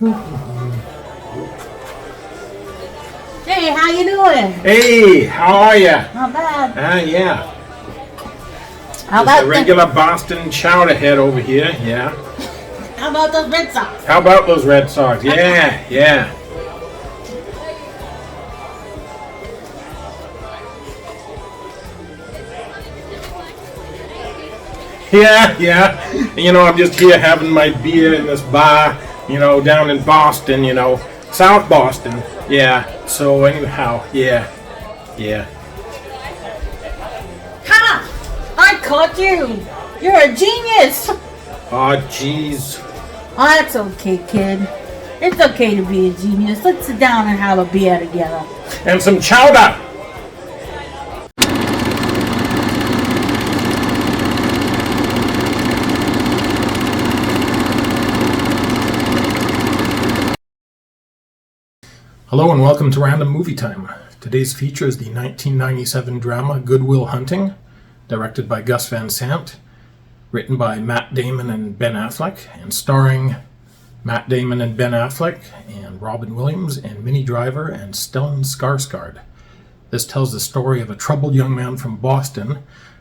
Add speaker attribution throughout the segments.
Speaker 1: Hey, how you doing?
Speaker 2: Hey, how are ya?
Speaker 1: Not bad.
Speaker 2: Yeah.
Speaker 1: How
Speaker 2: Just
Speaker 1: about
Speaker 2: a regular Boston chowder head over here, yeah.
Speaker 1: How about those Red Sox?
Speaker 2: How about those Red Sox? Yeah. Yeah, yeah. You know, I'm just here having my beer in this bar, down in Boston, South Boston. Yeah, so anyhow, yeah.
Speaker 1: Ha! I caught you! You're a genius!
Speaker 2: Oh, jeez.
Speaker 1: Oh, that's okay, kid. It's okay to be a genius. Let's sit down and have a beer together.
Speaker 2: And some chowder! Hello and welcome to Random Movie Time. Today's feature is the 1997 drama Good Will Hunting, directed by Gus Van Sant, written by Matt Damon and Ben Affleck, and starring Matt Damon and Ben Affleck, and Robin Williams, and Minnie Driver, and Stellan Skarsgård. This tells the story of a troubled young man from Boston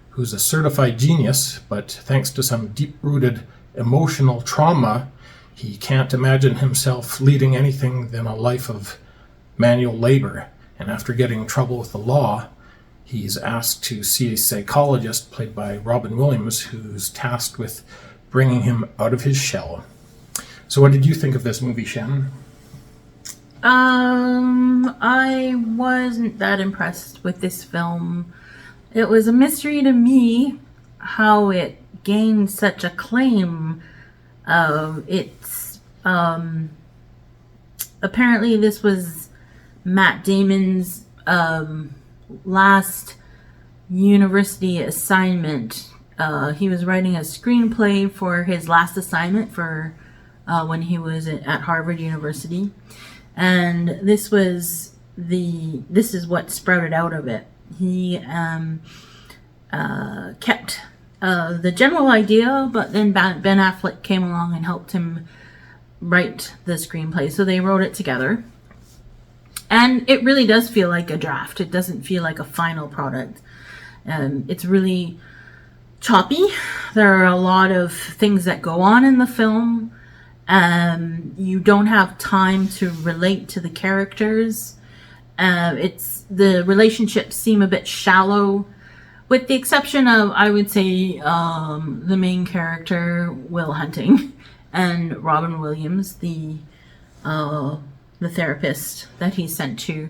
Speaker 2: who's a certified genius, but thanks to some deep-rooted emotional trauma, he can't imagine himself leading anything than a life of manual labor, and after getting in trouble with the law, he's asked to see a psychologist played by Robin Williams, who's tasked with bringing him out of his shell. So what did you think of this movie, Shannon?
Speaker 3: I wasn't that impressed with this film. It was a mystery to me how it gained such acclaim. Apparently this was Matt Damon's last university assignment. He was writing a screenplay for his last assignment for when he was at Harvard University, and this is what sprouted out of it. He kept the general idea, but then Ben Affleck came along and helped him write the screenplay, so they wrote it together. And it really does feel like a draft. It doesn't feel like a final product. It's really choppy. There are a lot of things that go on in the film. You don't have time to relate to the characters. The relationships seem a bit shallow, with the exception of, I would say, the main character, Will Hunting, and Robin Williams, the therapist that he's sent to.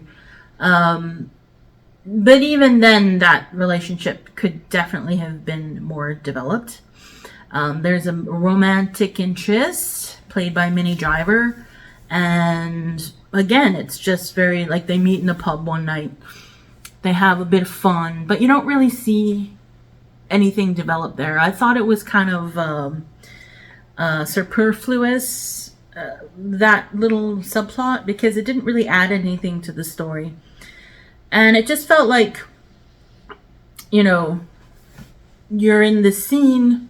Speaker 3: But even then, that relationship could definitely have been more developed. There's a romantic interest played by Minnie Driver, and again, it's just very like they meet in a pub one night. They have a bit of fun, but you don't really see anything develop there. I thought it was kind of superfluous, that little subplot, because it didn't really add anything to the story. And it just felt like, you're in the scene,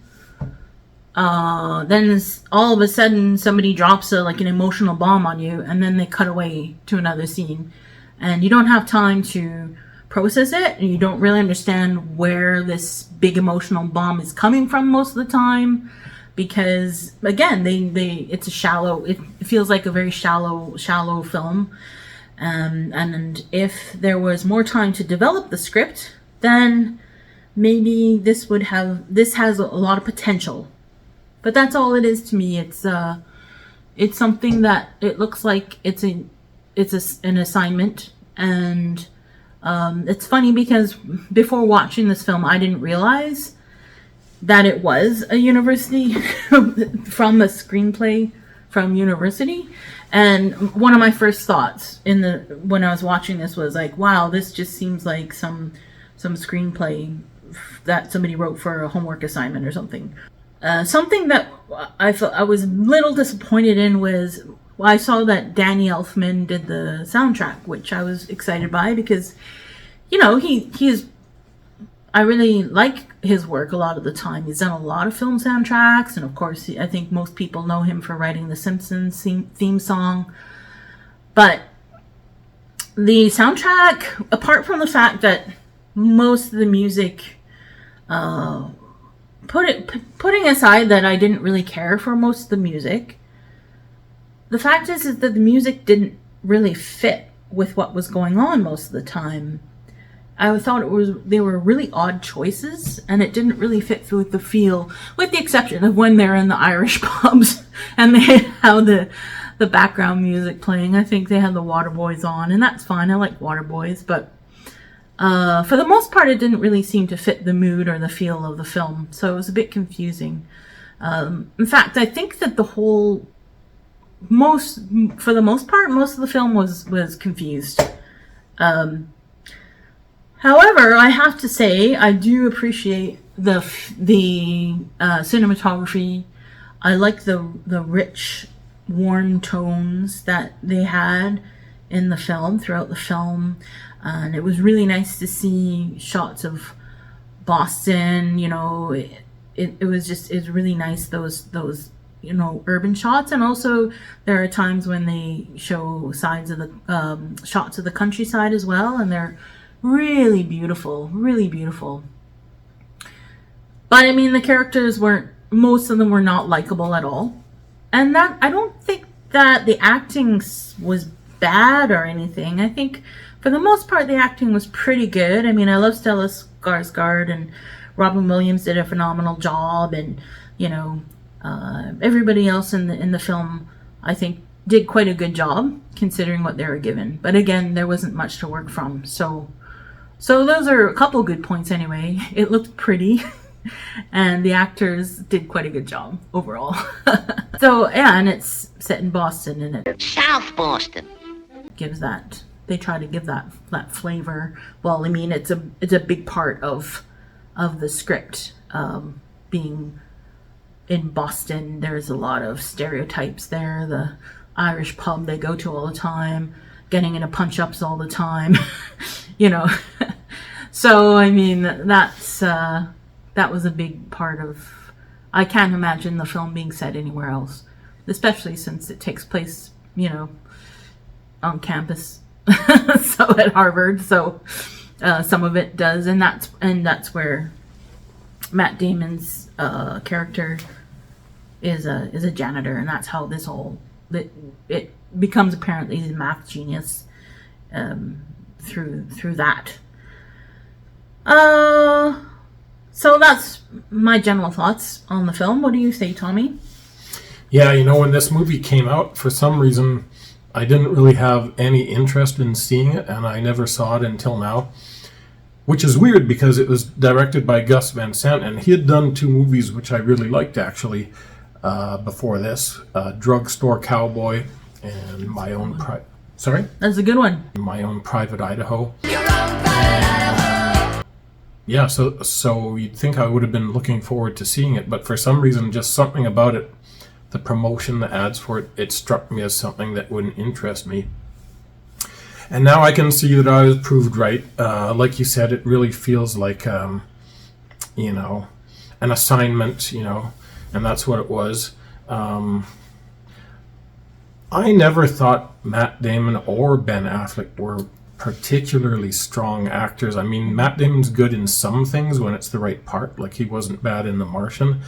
Speaker 3: then all of a sudden somebody drops an emotional bomb on you, and then they cut away to another scene. And you don't have time to process it, and you don't really understand where this big emotional bomb is coming from most of the time. Because again, it feels like a very shallow film, and if there was more time to develop the script, then maybe this has a lot of potential. But that's all it is to me. It's something that it looks like it's an assignment, and it's funny because before watching this film, I didn't realize that it was a university from a screenplay from university. And one of my first thoughts when I was watching this was like, wow, this just seems like some screenplay that somebody wrote for a homework assignment or something. Something that I was a little disappointed in was I saw that Danny Elfman did the soundtrack, which I was excited by because, he is I really like his work a lot of the time. He's done a lot of film soundtracks, and of course, I think most people know him for writing the Simpsons theme song. But the soundtrack, apart from the fact that most of the music, putting aside that I didn't really care for most of the music, the fact is that the music didn't really fit with what was going on most of the time. I thought they were really odd choices, and it didn't really fit with the feel, with the exception of when they're in the Irish pubs and they have the background music playing. I think they had the Waterboys on, and that's fine. I like Waterboys, but for the most part, it didn't really seem to fit the mood or the feel of the film, so it was a bit confusing. In fact, I think that for the most part, most of the film was confused. However, I have to say, I do appreciate the cinematography. I like the rich, warm tones that they had in the film, throughout the film. And it was really nice to see shots of Boston, it was really nice, those urban shots. And also there are times when they show sides of the shots of the countryside as well, and they're really beautiful, really beautiful. But I mean, the characters most of them were not likable at all. And that, I don't think that the acting was bad or anything. I think for the most part, the acting was pretty good. I mean, I love Stellan Skarsgård, and Robin Williams did a phenomenal job, and everybody else in the film, I think, did quite a good job considering what they were given. But again, there wasn't much to work from. So those are a couple good points anyway. It looked pretty, and the actors did quite a good job overall. So yeah, and it's set in Boston, and it
Speaker 4: South Boston
Speaker 3: gives that. They try to give that flavor. Well, I mean, it's a big part of the script. Being in Boston, there's a lot of stereotypes there. The Irish pub they go to all the time, getting into punch-ups all the time, So I mean, that was a big part of. I can't imagine the film being set anywhere else, especially since it takes place, on campus. So at Harvard, so some of it does, and that's where Matt Damon's character is a janitor, and that's how it becomes apparently he's a math genius through that. So that's my general thoughts on the film. What do you say, Tommy?
Speaker 2: Yeah, when this movie came out, for some reason, I didn't really have any interest in seeing it, and I never saw it until now. Which is weird, because it was directed by Gus Van Sant, and he had done 2 movies which I really liked, actually, before this. Drugstore Cowboy and My Own Private... Sorry?
Speaker 3: That's a good one.
Speaker 2: My Own Private Idaho. Yeah, so you'd think I would have been looking forward to seeing it, but for some reason, just something about it, the promotion, the ads for it, it struck me as something that wouldn't interest me. And now I can see that I was proved right. Like you said, it really feels like, an assignment, and that's what it was. I never thought Matt Damon or Ben Affleck were particularly strong actors. I mean, Matt Damon's good in some things when it's the right part, like he wasn't bad in The Martian.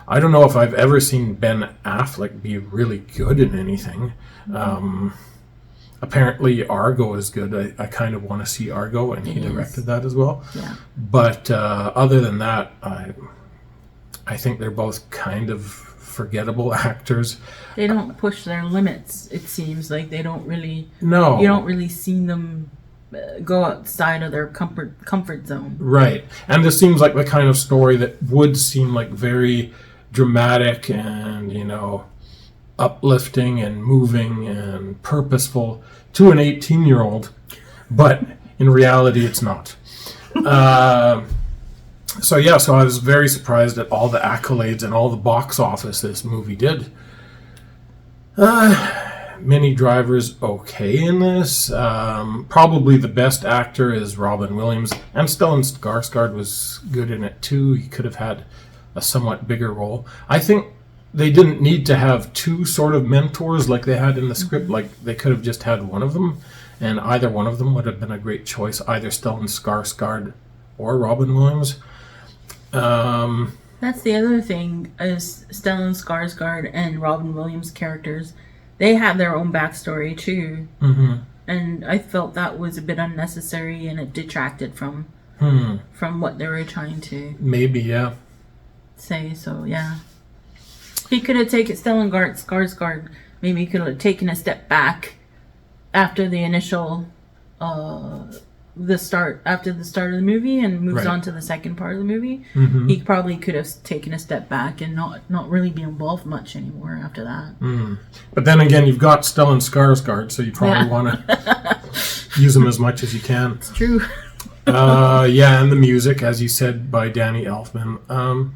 Speaker 2: I don't know if I've ever seen Ben Affleck be really good in anything. Apparently Argo is good. I kind of want to see Argo, and he directed that as well. Yeah. But other than that, I think they're both kind of forgettable actors.
Speaker 3: They don't push their limits, it seems like. They don't really...
Speaker 2: No.
Speaker 3: You don't really see them go outside of their comfort zone.
Speaker 2: Right. And this seems like the kind of story that would seem like very dramatic and, uplifting and moving and purposeful to an 18-year-old, but in reality it's not. So I was very surprised at all the accolades and all the box office this movie did. Minnie Driver's okay in this. Probably the best actor is Robin Williams, and Stellan Skarsgård was good in it too. He could have had a somewhat bigger role. I think they didn't need to have two sort of mentors like they had in the script. Like, they could have just had one of them, and either one of them would have been a great choice, either Stellan Skarsgård or Robin Williams.
Speaker 3: That's the other thing, is Stellan Skarsgård and Robin Williams characters, they have their own backstory too.
Speaker 2: Mm-hmm.
Speaker 3: And I felt that was a bit unnecessary, and it detracted from what they were trying to
Speaker 2: maybe, yeah,
Speaker 3: say. So yeah, he could have taken Stellan Skarsgård. Maybe he could have taken a step back after the initial, after the start of the movie, and moves on to the second part of the movie.
Speaker 2: Mm-hmm.
Speaker 3: He probably could have taken a step back and not really be involved much anymore after that.
Speaker 2: But then again, you've got Stellan Skarsgård, so you probably want to use him as much as you can.
Speaker 3: It's true.
Speaker 2: Yeah, and the music, as you said, by Danny Elfman.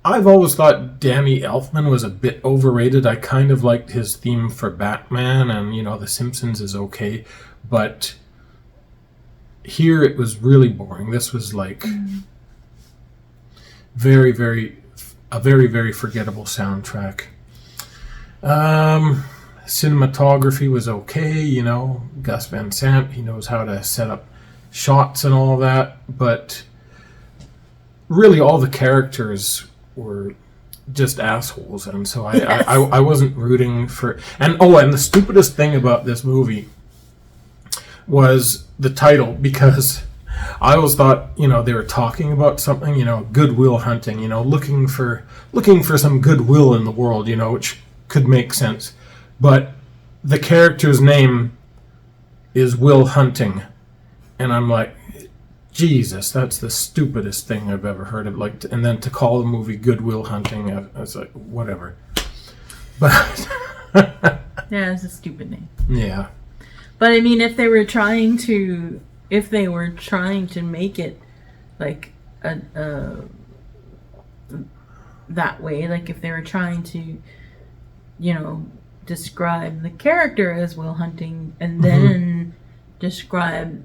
Speaker 2: I've always thought Danny Elfman was a bit overrated. I kind of liked his theme for Batman, and, The Simpsons is okay. But here it was really boring. This was like very, very forgettable soundtrack. Cinematography was okay, Gus Van Sant, he knows how to set up shots and all that, but really all the characters were just assholes, and so I wasn't rooting for. And the stupidest thing about this movie was the title, because I always thought, they were talking about something, goodwill hunting, looking for some goodwill in the world, which could make sense. But the character's name is Will Hunting, and I'm like, Jesus, that's the stupidest thing I've ever heard of. Like, and then to call the movie Goodwill Hunting, I was like, whatever. But
Speaker 3: yeah, it's a stupid name.
Speaker 2: Yeah.
Speaker 3: But I mean, if they were trying to make it like that way, like if they were trying to, describe the character as Will Hunting, and then describing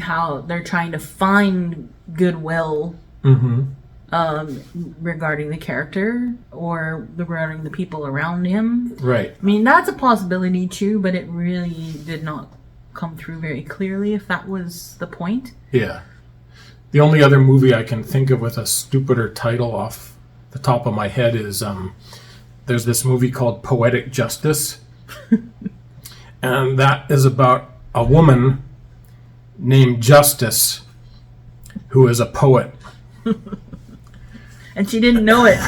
Speaker 3: how they're trying to find goodwill regarding the character or regarding the people around him.
Speaker 2: Right.
Speaker 3: I mean, that's a possibility too, but it really did not come through very clearly if that was the point.
Speaker 2: Yeah. The only other movie I can think of with a stupider title off the top of my head is there's this movie called Poetic Justice. And that is about a woman named Justice who is a poet.
Speaker 3: And she didn't know it.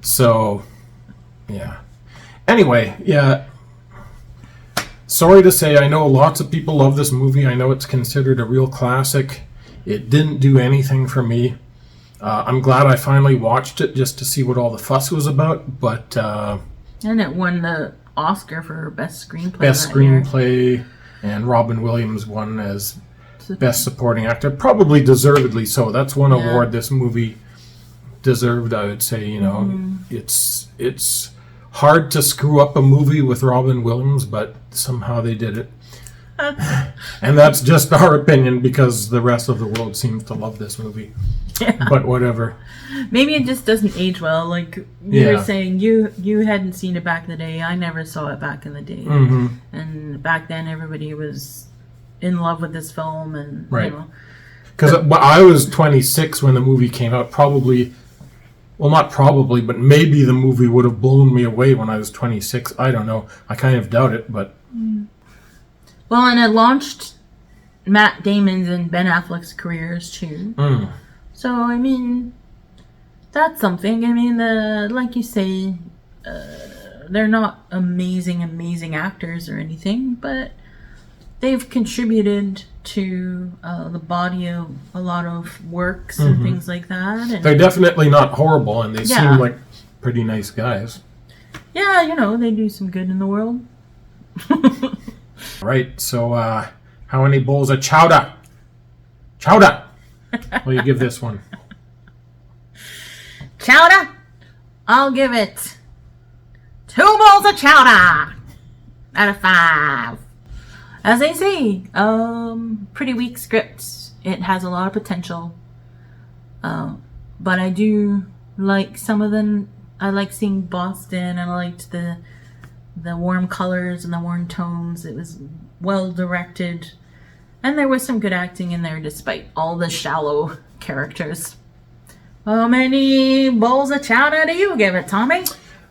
Speaker 2: So, yeah. Anyway, yeah. Sorry to say, I know lots of people love this movie. I know it's considered a real classic. It didn't do anything for me. I'm glad I finally watched it just to see what all the fuss was about, but...
Speaker 3: and it won the Oscar for Best Screenplay.
Speaker 2: Best Screenplay, and Robin Williams won as Best Supporting Actor. Probably deservedly so. That's one award this movie deserved, I would say. It's hard to screw up a movie with Robin Williams, but somehow they did it. And that's just our opinion, because the rest of the world seems to love this movie. Yeah. But whatever.
Speaker 3: Maybe it just doesn't age well. Like you were saying, you hadn't seen it back in the day. I never saw it back in the day. And back then, everybody was in love with this film, and
Speaker 2: because I was 26 when the movie came out. Not probably, but maybe the movie would have blown me away when I was 26. I don't know. I kind of doubt it, but.
Speaker 3: Well, and it launched Matt Damon's and Ben Affleck's careers too. So, I mean, that's something. I mean, like you say, they're not amazing actors or anything, but they've contributed to the body of a lot of works and things like that. And
Speaker 2: they're definitely not horrible, and they seem like pretty nice guys.
Speaker 3: Yeah, they do some good in the world.
Speaker 2: Right, so how many bowls of chowder? Chowder! What do you give this one?
Speaker 3: chowder, I'll give it 2 bowls of chowder out of 5. As they say, pretty weak script. It has a lot of potential. But I do like some of them. I like seeing Boston. I liked the warm colors and the warm tones. It was well directed. And there was some good acting in there despite all the shallow characters. How many bowls of chowder do you give it, Tommy?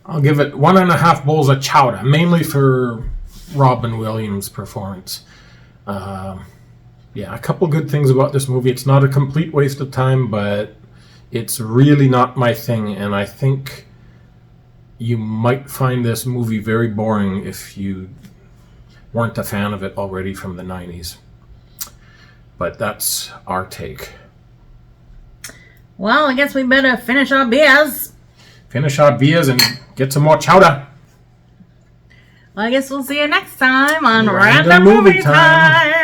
Speaker 2: I'll give it 1.5 bowls of chowder, mainly for Robin Williams' performance. A couple good things about this movie. It's not a complete waste of time, but it's really not my thing, and I think you might find this movie very boring if you weren't a fan of it already from the 90s. But that's our take.
Speaker 3: Well, I guess we better finish our beers.
Speaker 2: Finish our beers and get some more chowder.
Speaker 3: Well, I guess we'll see you next time on
Speaker 2: Random
Speaker 3: Random Movie
Speaker 2: Movie Time.
Speaker 3: Time.